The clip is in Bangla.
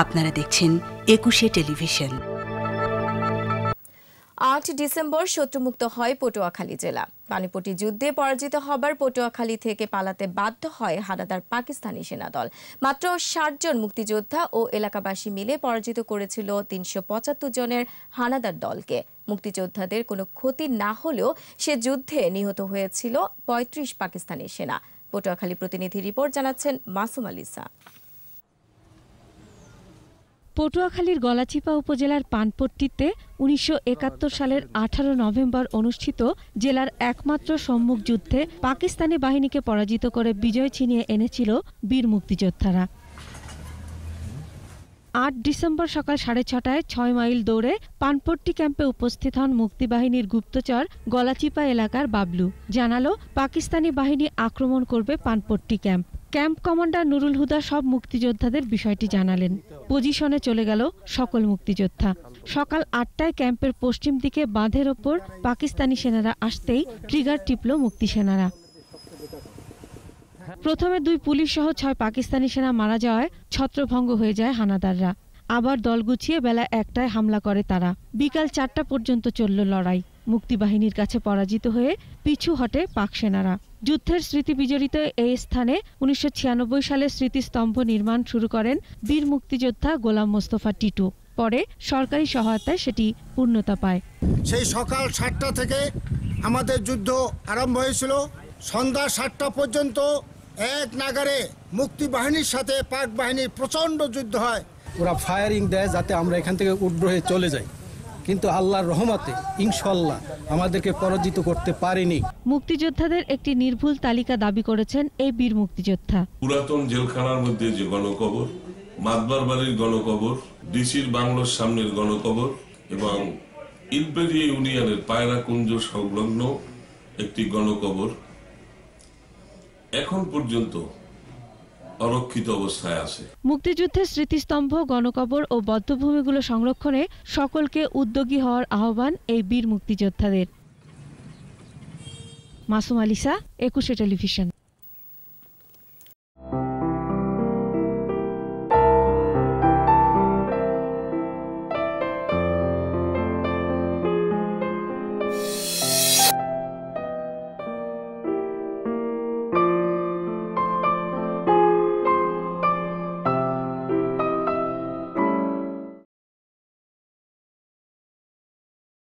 আপনারা দেখছেন ২১শে টেলিভিশন। ৮ ডিসেম্বর শত্রুমুক্ত হয় পটুয়াখালী জেলা। পানিপট্টি যুদ্ধে পরাজিত হবার পটুয়াখালী থেকে পালাতে বাধ্য হয় হানাদার পাকিস্তানি সেনাদল। মাত্র ৬০ জন মুক্তিযোদ্ধা ও এলাকাবাসী মিলে পরাজিত করেছিল ৩৭৫ জনের হানাদার দলকে। মুক্তিযোদ্ধাদের কোনো ক্ষতি না হলেও সে যুদ্ধে নিহত হয়েছিল ৩৫ পাকিস্তানি সেনা। পটুয়াখালী প্রতিনিধি রিপোর্ট জানাচ্ছেন মাসুম আলিসা। পটুয়াখালীর গলাচিপা উপজেলার পানপট্টিতে ১৯৭১ সালের ১৮ নভেম্বর অনুষ্ঠিত জেলার একমাত্র সম্মুখ যুদ্ধে পাকিস্তানি বাহিনীকে পরাজিত করে বিজয় ছিনিয়ে এনেছিল বীর মুক্তিযোদ্ধারা। ৮ ডিসেম্বর সকাল ৬:৩০টায় ৬ মাইল দৌড়ে পানপট্টি ক্যাম্পে উপস্থিত হন মুক্তিবাহিনীর গুপ্তচর গলাচিপা এলাকার বাবলু। জানালো পাকিস্তানি বাহিনী আক্রমণ করবে Panpatti camp. Camp commander Nurul Huda সব মুক্তিযোদ্ধাদের বিষয়টি জানালেন। পজিশনে চলে গেল সকল মুক্তিযোদ্ধা। সকাল ৮টায় ক্যাম্পের পশ্চিম দিকে বাঁধের ওপর পাকিস্তানি সেনারা আসতেই ট্রিগার টিপল মুক্তি সেনারা। প্রথমে ২ পুলিশ সহ ৬ পাকিস্তানি সেনা মারা যাওয়ায় ছত্রভঙ্গ হয়ে যায় হানাদাররা। আবার দল গুছিয়ে বেলা ১টায় হামলা করে তারা। বিকাল ৪টা পর্যন্ত চলল লড়াই। মুক্তিবাহিনীর কাছে পরাজিত হয়ে পিছু হটে পাক সেনারা। যুদ্ধের স্মৃতি বিজড়িত এই স্থানে ১৯৯৬ সালে স্মৃতিস্তম্ভ নির্মাণ শুরু করেন বীর মুক্তিযোদ্ধা গোলাম মোস্তফা টিটু। পরে সরকারি সহায়তায় সেটি পূর্ণতা পায়। সেই সকাল ৭টা থেকে আমাদের যুদ্ধ আরম্ভ হয়েছিল। সন্ধ্যা ৭টা পর্যন্ত এক নাগারে মুক্তি বাহিনীর সাথে পাক বাহিনীর প্রচণ্ড যুদ্ধ হয়। ওরা ফায়ারিং দেয় যাতে আমরা এখান থেকে উড্র হয়ে চলে যাই, কিন্তু আল্লাহর রহমতে ইনশাআল্লাহ আমাদেরকে পরাজিত করতে পারেনি। মুক্তিযোদ্ধাদের একটি নির্ভুল তালিকা দাবি করেছেন এই বীর মুক্তিযোদ্ধা। পুরাতন জেলখানার মধ্যে যে গণকবর, মাতবার বাড়ির গণকবর, ডিসির বাংলোর সামনের গণকবর এবং ইলপেরি ইউনিয়নের পায়রা কুঞ্জ সংলগ্ন একটি গণকবর এখন পর্যন্ত অরক্ষিত অবস্থায় আছে। মুক্তিযুদ্ধের স্মৃতিস্তম্ভ, গণকবর ও বধ্যভূমিগুলো সংরক্ষণে সকলকে উদ্যোগী হওয়ার আহ্বান এই বীর মুক্তিযোদ্ধাদের। মাসুম আলিসা, ২১শে টেলিভিশন।